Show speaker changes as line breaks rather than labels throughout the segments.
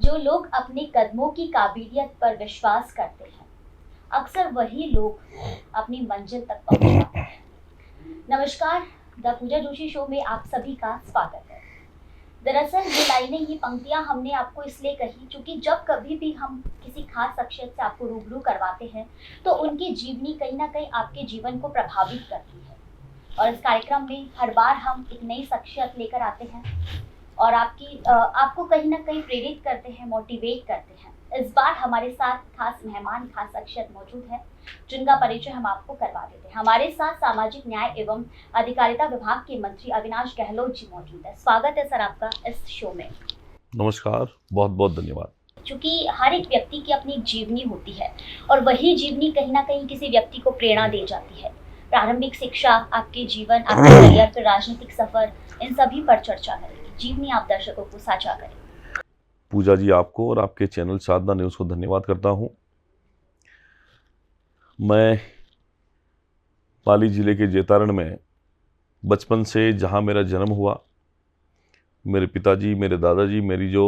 जो लोग अपने कदमों की काबिलियत पर विश्वास करते हैं, अक्सर वही लोग अपनी मंजिल तक पहुंच पाते हैं। नमस्कार, द पूजा जोशी शो में आप सभी का स्वागत है। दरअसल ये लाइनें, ये पंक्तियां हमने आपको इसलिए कही क्योंकि जब कभी भी हम किसी खास शख्सियत से आपको रूबरू करवाते हैं तो उनकी जीवनी कहीं ना कहीं आपके जीवन को प्रभावित करती है। और इस कार्यक्रम में हर बार हम एक नई शख्सियत लेकर आते हैं और आपको कहीं ना कहीं प्रेरित करते हैं, मोटिवेट करते हैं। इस बार हमारे साथ खास मेहमान, खास शख्सियत मौजूद है जिनका परिचय हम आपको करवा देते हैं। हमारे साथ सामाजिक न्याय एवं अधिकारिता विभाग के मंत्री अविनाश गहलोत जी मौजूद है। स्वागत है सर आपका इस शो में।
नमस्कार, बहुत बहुत धन्यवाद।
क्योंकि हर एक व्यक्ति की अपनी जीवनी होती है और वही जीवनी कहीं ना कहीं किसी व्यक्ति को प्रेरणा दे जाती है। प्रारंभिक शिक्षा, आपके जीवन, आपके करियर, फिर राजनीतिक सफर, इन सभी पर चर्चा करेंगे। जीवनी आप दर्शकों को साझा करें।
पूजा जी, आपको और आपके चैनल साधना न्यूज़ को धन्यवाद करता हूं। मैं पाली जिले के जेतारण में बचपन से, जहां मेरा जन्म हुआ, मेरे पिताजी, मेरे दादाजी, मेरी जो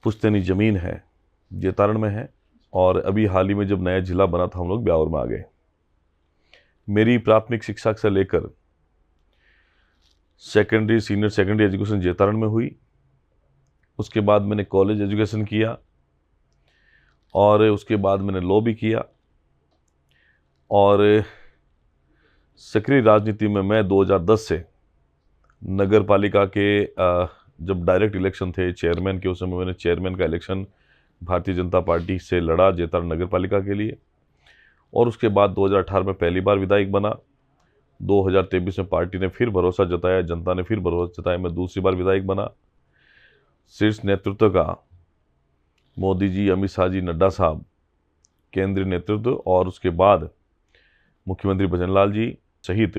पुश्तैनी ज़मीन है जेतारण में है। और अभी हाल ही में जब नया जिला बना था हम लोग ब्यावर में आ गए। मेरी प्राथमिक शिक्षा से लेकर secondary, senior secondary education Jetaran में हुई। उसके बाद मैंने कॉलेज एजुकेशन किया और उसके बाद मैंने लॉ भी किया। और सक्रिय राजनीति में मैं 2010 से नगर पालिका के जब डायरेक्ट इलेक्शन थे चेयरमैन के, उस समय मैंने चेयरमैन का इलेक्शन भारतीय जनता पार्टी से लड़ा जेतारण नगर पालिका के लिए। और उसके बाद 2018 में पहली बार विधायक बना। 2023 में पार्टी ने फिर भरोसा जताया, जनता ने फिर भरोसा जताया, मैं दूसरी बार विधायक बना। शीर्ष नेतृत्व का मोदी जी, अमित शाह जी, नड्डा साहब, केंद्रीय नेतृत्व और उसके बाद मुख्यमंत्री भजनलाल जी सहित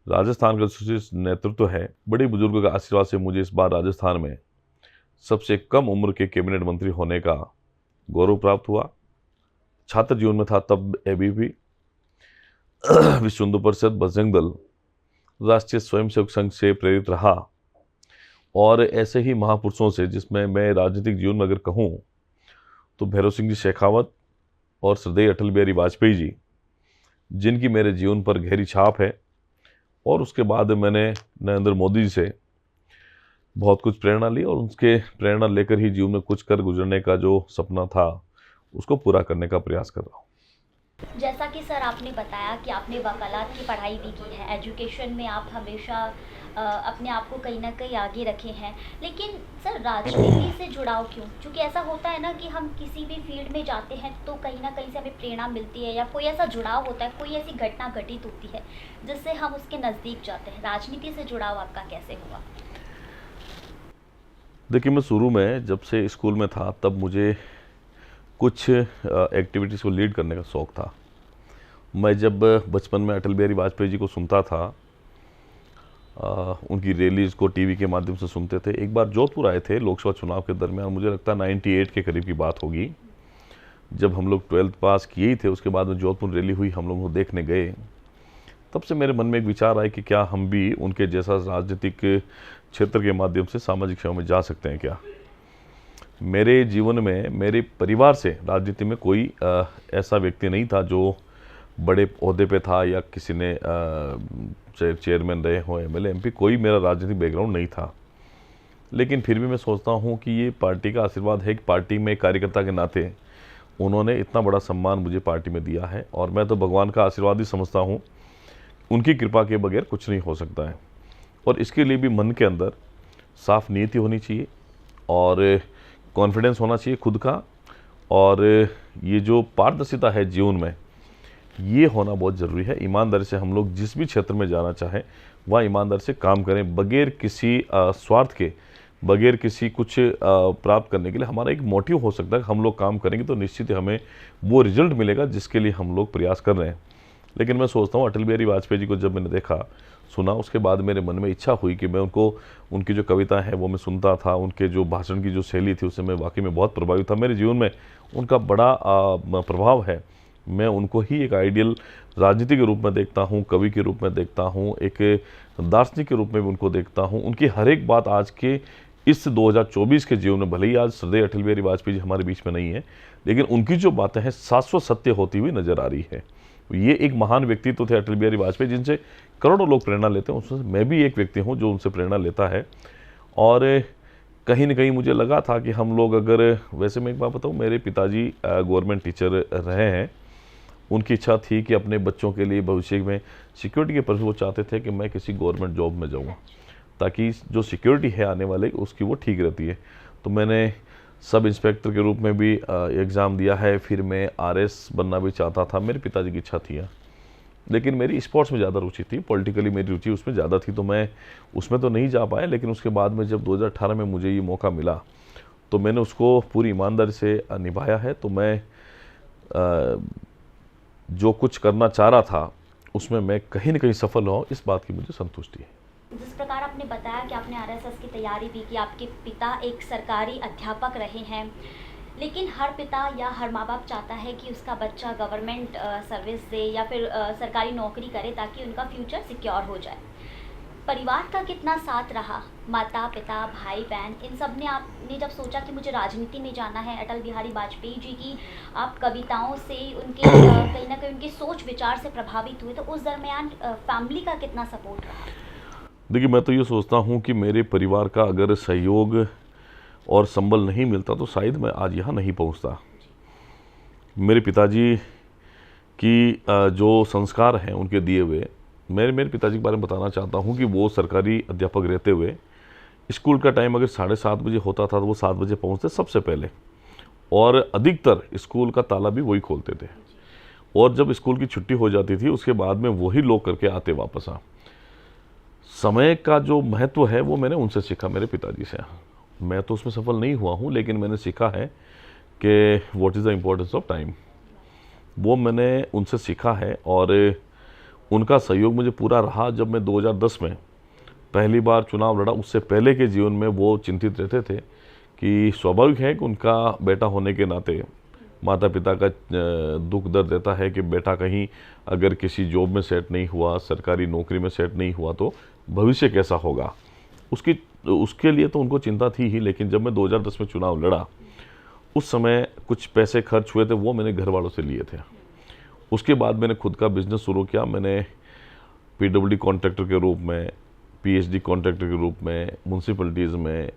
राजस्थान का शीर्ष नेतृत्व है, बड़े बुजुर्गों का आशीर्वाद से मुझे इस बार राजस्थान में सबसे कम उम्र के कैबिनेट मंत्री होने का गौरव प्राप्त हुआ। छात्र जीवन में था तब एबीवी, विश्व हिंदू परिषद, बजरंग दल, राष्ट्रीय स्वयंसेवक संघ से प्रेरित रहा। और ऐसे ही महापुरुषों से, जिसमें मैं राजनीतिक जीवन में अगर कहूँ तो भैरव सिंह जी शेखावत और श्रद्धेय अटल बिहारी वाजपेयी जी, जिनकी मेरे जीवन पर गहरी छाप है। और उसके बाद मैंने नरेंद्र मोदी जी से बहुत कुछ प्रेरणा ली और उनके प्रेरणा लेकर ही जीवन में कुछ कर गुजरने का जो सपना था उसको पूरा करने का प्रयास कर रहा हूँ।
जैसा कि सर आपने बताया कि आपने वकालत की पढ़ाई भी की है, एजुकेशन में आप हमेशा अपने आप को कहीं ना कहीं आगे रखे हैं, लेकिन सर राजनीति से जुड़ाव क्यों? क्योंकि ऐसा होता है ना कि हम किसी भी फील्ड में जाते हैं तो कहीं ना कहीं से हमें प्रेरणा मिलती है या कोई ऐसा जुड़ाव होता है, कोई ऐसी घटना घटित होती है जिससे हम उसके नज़दीक जाते हैं। राजनीति से जुड़ाव आपका कैसे हुआ?
देखिए, मैं शुरू में जब से स्कूल में था तब मुझे कुछ एक्टिविटीज़ को लीड करने का शौक़ था। मैं जब बचपन में अटल बिहारी वाजपेयी जी को सुनता था, उनकी रैलीज़ को टीवी के माध्यम से सुनते थे। एक बार जोधपुर आए थे लोकसभा चुनाव के दरमियान, मुझे लगता है 98 के करीब की बात होगी, जब हम लोग 12th पास किए ही थे। उसके बाद में जोधपुर रैली हुई, हम लोग देखने गए। तब से मेरे मन में एक विचार आया कि क्या हम भी उनके जैसा राजनीतिक क्षेत्र के माध्यम से सामाजिक सेवा में जा सकते हैं क्या। मेरे जीवन में, मेरे परिवार से राजनीति में कोई ऐसा व्यक्ति नहीं था जो बड़े ओहदे पे था या किसी ने चेयरमैन रहे हो, एमएलए, एमपी, कोई मेरा राजनीतिक बैकग्राउंड नहीं था। लेकिन फिर भी मैं सोचता हूँ कि ये पार्टी का आशीर्वाद है कि पार्टी में कार्यकर्ता के नाते उन्होंने इतना बड़ा सम्मान मुझे पार्टी में दिया है और मैं तो भगवान का आशीर्वाद ही समझता हूँ। उनकी कृपा के बगैर कुछ नहीं हो सकता है। और इसके लिए भी मन के अंदर साफ नीति होनी चाहिए और कॉन्फिडेंस होना चाहिए खुद का। और ये जो पारदर्शिता है जीवन में, ये होना बहुत ज़रूरी है। ईमानदारी से हम लोग जिस भी क्षेत्र में जाना चाहें वहाँ ईमानदारी से काम करें, बगैर किसी स्वार्थ के, बगैर किसी कुछ प्राप्त करने के लिए। हमारा एक मोटिव हो सकता है कि हम लोग काम करेंगे तो निश्चित ही हमें वो रिजल्ट मिलेगा जिसके लिए हम लोग प्रयास कर रहे हैं। लेकिन मैं सोचता हूँ अटल बिहारी वाजपेयी जी को जब मैंने देखा, सुना, उसके बाद मेरे मन में इच्छा हुई कि मैं उनको, उनकी जो कविता है वो मैं सुनता था, उनके जो भाषण की जो शैली थी उससे मैं वाकई में बहुत प्रभावित था। मेरे जीवन में उनका बड़ा प्रभाव है। मैं उनको ही एक आइडियल राजनीति के रूप में देखता हूँ, कवि के रूप में देखता हूँ, एक दार्शनिक के रूप में भी उनको देखता हूँ। उनकी हर एक बात आज के इस 2024 के जीवन में भले ही आज श्रद्धेय अटल बिहारी वाजपेयी जी हमारे बीच में नहीं है, लेकिन उनकी जो बातें हैं शाश्वत सत्य होती हुई नजर आ रही है। ये एक महान व्यक्तित्व थे अटल बिहारी वाजपेयी, जिनसे करोड़ों लोग प्रेरणा लेते हैं। उसमें मैं भी एक व्यक्ति हूँ जो उनसे प्रेरणा लेता है। और कहीं ना कहीं मुझे लगा था कि हम लोग अगर, वैसे मैं एक बात बताऊँ, मेरे पिताजी गवर्नमेंट टीचर रहे हैं। उनकी इच्छा थी कि अपने बच्चों के लिए भविष्य में सिक्योरिटी के पर्पज वो चाहते थे कि मैं किसी गवर्नमेंट जॉब में जाऊँ, ताकि जो सिक्योरिटी है आने वाले उसकी वो ठीक रहती है। तो मैंने सब इंस्पेक्टर के रूप में भी एग्ज़ाम दिया है, फिर मैं आरएस बनना भी चाहता था। मेरे पिताजी की इच्छा थी, लेकिन मेरी स्पोर्ट्स में ज़्यादा रुचि थी, पॉलिटिकली मेरी रुचि उसमें ज़्यादा थी, तो मैं उसमें तो नहीं जा पाया। लेकिन उसके बाद में जब 2018 में मुझे ये मौका मिला तो मैंने उसको पूरी ईमानदारी से निभाया है। तो मैं जो कुछ करना चाह रहा था उसमें मैं कहीं ना कहीं सफल हुआ, इस बात की मुझे संतुष्टि है।
जिस प्रकार आपने बताया कि आपने आरएसएस की तैयारी भी की, आपके पिता एक सरकारी अध्यापक रहे हैं, लेकिन हर पिता या हर माँ बाप चाहता है कि उसका बच्चा गवर्नमेंट सर्विस दे या फिर सरकारी नौकरी करे ताकि उनका फ्यूचर सिक्योर हो जाए। परिवार का कितना साथ रहा, माता पिता भाई बहन, इन सब ने, आपने जब सोचा कि मुझे राजनीति में जाना है, अटल बिहारी वाजपेयी जी की आप कविताओं से, उनके कहीं ना कहीं उनके सोच विचार से प्रभावित हुए, तो उस दरमियान फैमिली का कितना सपोर्ट रहा?
देखिए, मैं तो ये सोचता हूँ कि मेरे परिवार का अगर सहयोग और संबल नहीं मिलता तो शायद मैं आज यहाँ नहीं पहुँचता। मेरे पिताजी की जो संस्कार हैं उनके दिए हुए, मेरे पिताजी के बारे में बताना चाहता हूँ कि वो सरकारी अध्यापक रहते हुए स्कूल का टाइम अगर 7:30 बजे होता था तो वो 7 बजे पहुँचते सबसे पहले, और अधिकतर स्कूल का ताला भी वही खोलते थे। और जब स्कूल की छुट्टी हो जाती थी उसके बाद में वही लोग करके आते वापस। समय का जो महत्व है वो मैंने उनसे सीखा, मेरे पिताजी से। मैं तो उसमें सफल नहीं हुआ हूँ, लेकिन मैंने सीखा है कि what is the importance of time, वो मैंने उनसे सीखा है। और उनका सहयोग मुझे पूरा रहा। जब मैं 2010 में पहली बार चुनाव लड़ा, उससे पहले के जीवन में वो चिंतित रहते थे कि स्वाभाविक है कि उनका बेटा होने के नाते माता पिता का दुख दर्द रहता है कि बेटा कहीं अगर किसी जॉब में सेट नहीं हुआ, सरकारी नौकरी में सेट नहीं हुआ तो भविष्य कैसा होगा, उसके लिए तो उनको चिंता थी ही। लेकिन जब मैं 2010 में चुनाव लड़ा, उस समय कुछ पैसे खर्च हुए थे, वो मैंने घर वालों से लिए थे। उसके बाद मैंने खुद का बिजनेस शुरू किया। मैंने पीडब्ल्यूडी कॉन्ट्रैक्टर के रूप में, पीएचडी कॉन्ट्रैक्टर के रूप में, म्यूनसिपलिटीज़ में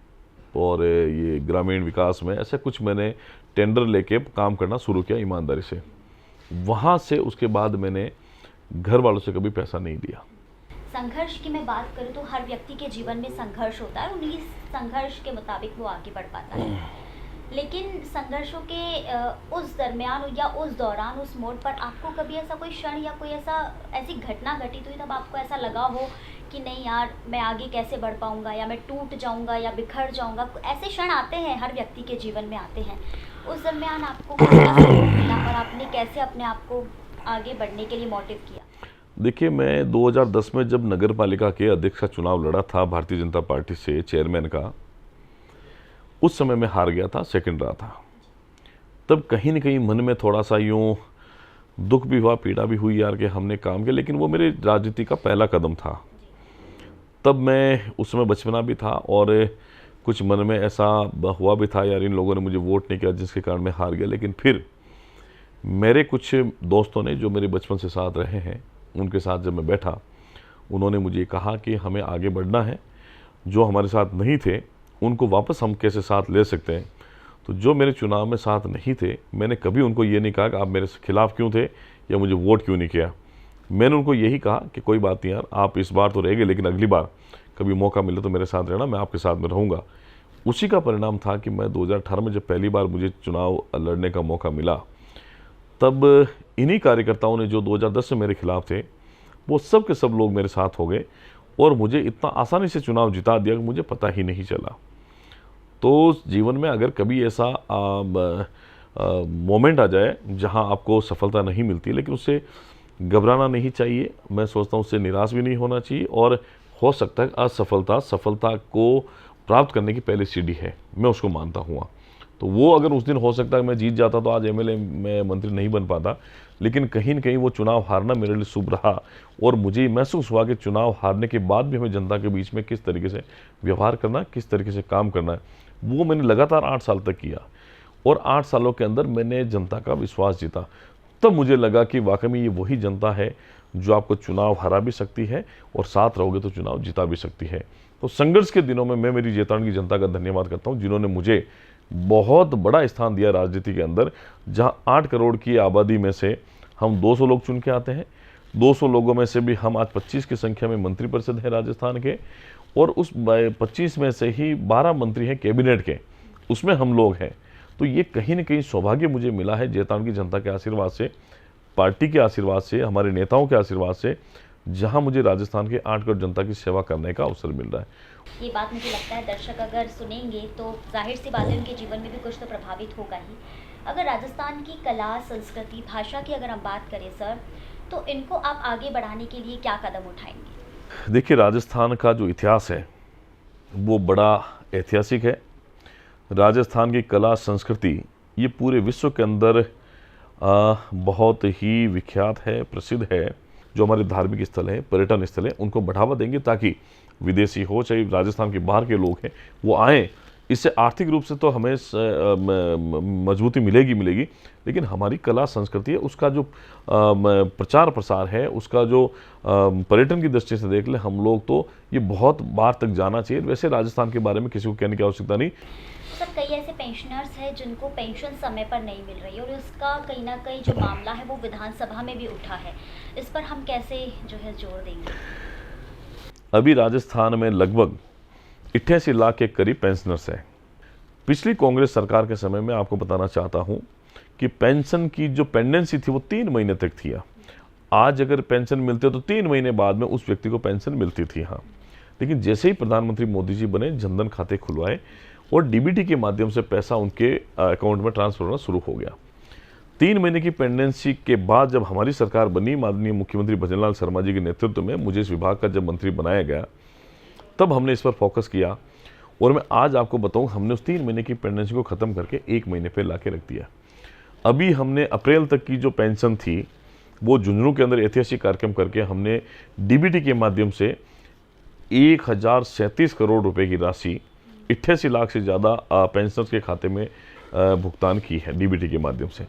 और ये ग्रामीण विकास में, ऐसे कुछ मैंने टेंडर लेके काम करना शुरू किया ईमानदारी से। वहाँ से उसके बाद मैंने घर वालों से कभी पैसा नहीं लिया।
संघर्ष की मैं बात करूँ तो हर व्यक्ति के जीवन में संघर्ष होता है, उन्हीं संघर्ष के मुताबिक वो आगे बढ़ पाता है। लेकिन संघर्षों के उस दरमियान या उस दौरान, उस मोड़ पर आपको कभी ऐसा कोई क्षण या कोई ऐसी घटना घटित हुई तब आपको ऐसा लगा हो कि नहीं यार, मैं आगे कैसे बढ़ पाऊंगा, या मैं टूट जाऊंगा या बिखर जाऊंगा? ऐसे क्षण आते हैं, हर व्यक्ति के जीवन में आते हैं। उस दरमियान आपको कितना सपोर्ट मिला और आपने कैसे अपने आप को आगे बढ़ने के लिए मोटिव किया?
देखिए, मैं 2010 में जब नगर पालिका के अध्यक्ष का चुनाव लड़ा था भारतीय जनता पार्टी से, चेयरमैन का, उस समय मैं हार गया था, सेकंड रहा था। तब कहीं न कहीं मन में थोड़ा सा यूँ दुख भी हुआ, पीड़ा भी हुई यार कि हमने काम किया, लेकिन वो मेरे राजनीति का पहला कदम था। तब मैं उस समय बचपना भी था और कुछ मन में ऐसा हुआ भी था, यार इन लोगों ने मुझे वोट नहीं किया जिसके कारण मैं हार गया। लेकिन फिर मेरे कुछ दोस्तों ने जो मेरे बचपन से साथ रहे हैं, उनके साथ जब मैं बैठा, उन्होंने मुझे कहा कि हमें आगे बढ़ना है, जो हमारे साथ नहीं थे उनको वापस हम कैसे साथ ले सकते हैं। तो जो मेरे चुनाव में साथ नहीं थे, मैंने कभी उनको ये नहीं कहा कि आप मेरे खिलाफ क्यों थे या मुझे वोट क्यों नहीं किया। मैंने उनको यही कहा कि कोई बात नहीं यार, आप इस बार तो रह गए, लेकिन अगली बार कभी मौका मिले तो मेरे साथ रहना, मैं आपके साथ में रहूँगा। उसी का परिणाम था कि मैं 2018 में जब पहली बार मुझे चुनाव लड़ने का मौका मिला, तब इन्हीं कार्यकर्ताओं ने जो 2010 में मेरे खिलाफ थे, वो सब के सब लोग मेरे साथ हो गए और मुझे इतना आसानी से चुनाव जिता दिया कि मुझे पता ही नहीं चला। तो जीवन में अगर कभी ऐसा मोमेंट आ जाए जहां आपको सफलता नहीं मिलती, लेकिन उससे घबराना नहीं चाहिए। मैं सोचता हूँ उससे निराश भी नहीं होना चाहिए, और हो सकता है असफलता सफलता को प्राप्त करने की पहली सीढ़ी है, मैं उसको मानता हूँ। तो वो अगर उस दिन हो सकता है मैं जीत जाता तो आज एमएलए में मंत्री नहीं बन पाता, लेकिन कहीं न कहीं वो चुनाव हारना मेरे लिए शुभ रहा और मुझे महसूस हुआ कि चुनाव हारने के बाद भी हमें जनता के बीच में किस तरीके से व्यवहार करना है, किस तरीके से काम करना है, वो मैंने लगातार 8 साल तक किया और 8 सालों के अंदर मैंने जनता का विश्वास जीता। तब मुझे लगा कि वाकई में ये वही जनता है जो आपको चुनाव हरा भी सकती है और साथ रहोगे तो चुनाव जिता भी सकती है। तो संघर्ष के दिनों में मैं मेरी जेतावन की जनता का धन्यवाद करता हूँ, जिन्होंने मुझे बहुत बड़ा स्थान दिया राजनीति के अंदर, जहाँ 8 करोड़ की आबादी में से हम 200 लोग चुन के आते हैं। 200 लोगों में से भी हम आज 25 की संख्या में मंत्रिपरिषद है राजस्थान के, और उस 25 में से ही 12 मंत्री हैं कैबिनेट के, उसमें हम लोग हैं। तो ये कहीं न कहीं सौभाग्य मुझे मिला है जेतावन की जनता के आशीर्वाद से, पार्टी के आशीर्वाद से, हमारे नेताओं के आशीर्वाद से, जहां मुझे राजस्थान के 8 करोड़ जनता की सेवा करने का अवसर मिल रहा है।
ये बात मुझे लगता है दर्शक अगर सुनेंगे तो जाहिर सी बात है उनके जीवन में भी कुछ तो प्रभावित होगा ही। अगर राजस्थान की कला, संस्कृति, भाषा की अगर हम बात करें सर, तो इनको आप आगे बढ़ाने के लिए क्या कदम उठाएंगे?
देखिए, राजस्थान का जो इतिहास है वो बड़ा ऐतिहासिक है। राजस्थान की कला, संस्कृति ये पूरे विश्व के अंदर बहुत ही विख्यात है, प्रसिद्ध है। जो हमारे धार्मिक स्थल हैं, पर्यटन स्थल हैं, उनको बढ़ावा देंगे ताकि विदेशी हो चाहे राजस्थान के बाहर के लोग हैं वो आएँ। इससे आर्थिक रूप से तो हमें मजबूती मिलेगी, लेकिन हमारी कला संस्कृति है उसका जो प्रचार प्रसार है, उसका जो पर्यटन की दृष्टि से देख ले हम लोग, तो ये बहुत बार तक जाना चाहिए। वैसे राजस्थान के बारे में किसी को कहने की आवश्यकता नहीं।
सर, कई ऐसे पेंशनर्स हैं जिनको पेंशन समय पर नहीं मिल रही और उसका कहीं ना कहीं जो मामला है वो विधानसभा में भी उठा है। इस पर हम कैसे जो है जोर देंगे?
अभी राजस्थान में लगभग 88 लाख के करीब पेंशनर्स हैं। पिछली कांग्रेस सरकार के समय में आपको बताना चाहता हूं कि पेंशन की जो पेंडेंसी थी वो 3 महीने तक थी। आज अगर पेंशन मिलते तो 3 महीने बाद में उस व्यक्ति को पेंशन मिलती थी। हाँ, लेकिन जैसे ही प्रधानमंत्री मोदी जी बने, जनधन खाते खुलवाए और डीबीटी के माध्यम से पैसा उनके अकाउंट में ट्रांसफर होना शुरू हो गया। 3 महीने की पेंडेंसी के बाद जब हमारी सरकार बनी, माननीय मुख्यमंत्री भजनलाल शर्मा जी के नेतृत्व में, मुझे इस विभाग का जब मंत्री बनाया गया, तब हमने इस पर फोकस किया और मैं आज आपको बताऊं, हमने उस 3 महीने की पेंडेंसी को खत्म करके 1 महीने पे लाके रख दिया। अभी हमने अप्रैल तक की जो पेंशन थी वो झुंझुनू के अंदर ऐतिहासिक कार्यक्रम करके हमने डीबीटी के माध्यम से 1037 करोड़ रुपए की राशि 88 लाख से ज़्यादा पेंशनर्स के खाते में भुगतान की है। डीबीटी के माध्यम से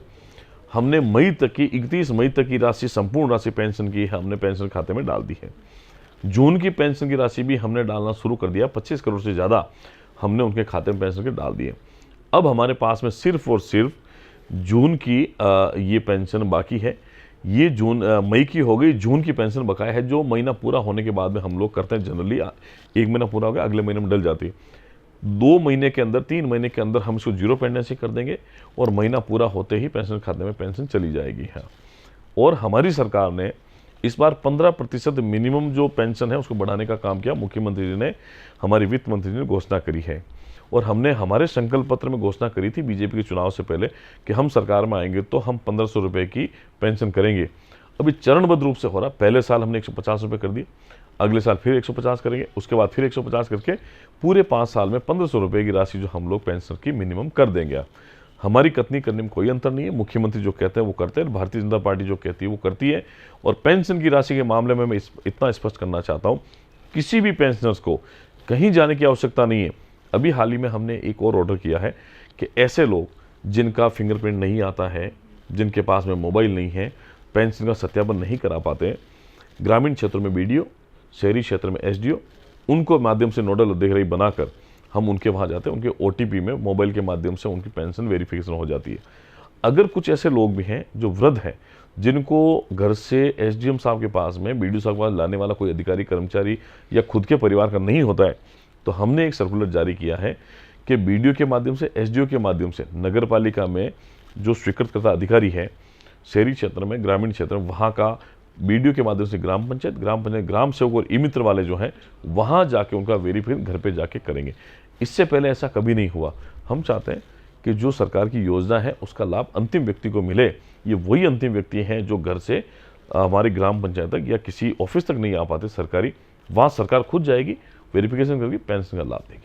हमने मई तक की 31 मई तक की राशि, संपूर्ण राशि पेंशन की हमने पेंशन खाते में डाल दी है। जून की पेंशन की राशि भी हमने डालना शुरू कर दिया, 25 करोड़ से ज़्यादा हमने उनके खाते में पेंशन के डाल दिए। अब हमारे पास में सिर्फ और सिर्फ जून की ये पेंशन बाकी है। ये मई की हो गई, जून की पेंशन बकाया है, जो महीना पूरा होने के बाद में हम लोग करते हैं। जनरली 1 महीना पूरा हो गया, अगले महीने में डल जाती है। 2 महीने के अंदर, 3 महीने के अंदर हम इसको जीरो पेंडेंसी कर देंगे और महीना पूरा होते ही पेंशन खाते में पेंशन चली जाएगी। हाँ, और हमारी सरकार ने इस बार 15% मिनिमम जो पेंशन है उसको बढ़ाने का काम किया। मुख्यमंत्री जी ने, हमारी वित्त मंत्री जी ने घोषणा करी है और हमने हमारे संकल्प पत्र में घोषणा करी थी बीजेपी के चुनाव से पहले कि हम सरकार में आएंगे तो हम 1500 रुपये की पेंशन करेंगे। अभी चरणबद्ध रूप से हो रहा। पहले साल हमने 150 रुपये कर दिए, अगले साल फिर 150 करेंगे, उसके बाद फिर 150 करके पूरे 5 साल में 1500 रुपये की राशि जो हम लोग पेंशन की मिनिमम कर देंगे। हमारी कथनी करने में कोई अंतर नहीं है। मुख्यमंत्री जो कहते हैं वो करते हैं, भारतीय जनता पार्टी जो कहती है वो करती है। और पेंशन की राशि के मामले में मैं इतना स्पष्ट करना चाहता हूँ, किसी भी पेंशनर्स को कहीं जाने की आवश्यकता नहीं है। अभी हाल ही में हमने एक और ऑर्डर किया है कि ऐसे लोग जिनका फिंगरप्रिंट नहीं आता है, जिनके पास में मोबाइल नहीं है, पेंशन का सत्यापन नहीं करा पाते, ग्रामीण क्षेत्रों में बीडीओ, शहरी क्षेत्र में एसडीओ, उनको माध्यम से नोडल अधिकारी बनाकर हम उनके वहाँ जाते हैं। उनके ओटीपी में मोबाइल के माध्यम से उनकी पेंशन वेरिफिकेशन हो जाती है। अगर कुछ ऐसे लोग भी हैं जो वृद्ध हैं, जिनको घर से एसडीएम साहब के पास में, बीडीओ साहब के पास लाने वाला कोई अधिकारी, कर्मचारी या खुद के परिवार का नहीं होता है, तो हमने एक सर्कुलर जारी किया है कि बीडीओ के माध्यम से, एसडीओ के माध्यम से, नगर पालिका में जो स्वीकृतकर्ता अधिकारी है, शहरी क्षेत्र में, ग्रामीण क्षेत्र में, वहाँ का बीडीओ के माध्यम से ग्राम पंचायत, ग्राम सेवक और ई मित्र वाले जो हैं वहाँ जाके उनका वेरीफिकेशन घर पे जाके करेंगे। इससे पहले ऐसा कभी नहीं हुआ। हम चाहते हैं कि जो सरकार की योजना है उसका लाभ अंतिम व्यक्ति को मिले। ये वही अंतिम व्यक्ति हैं जो घर से हमारी ग्राम पंचायत तक या किसी ऑफिस तक नहीं आ पाते सरकारी, वहाँ सरकार खुद जाएगी, वेरिफिकेशन करके पेंशन का लाभ देगी।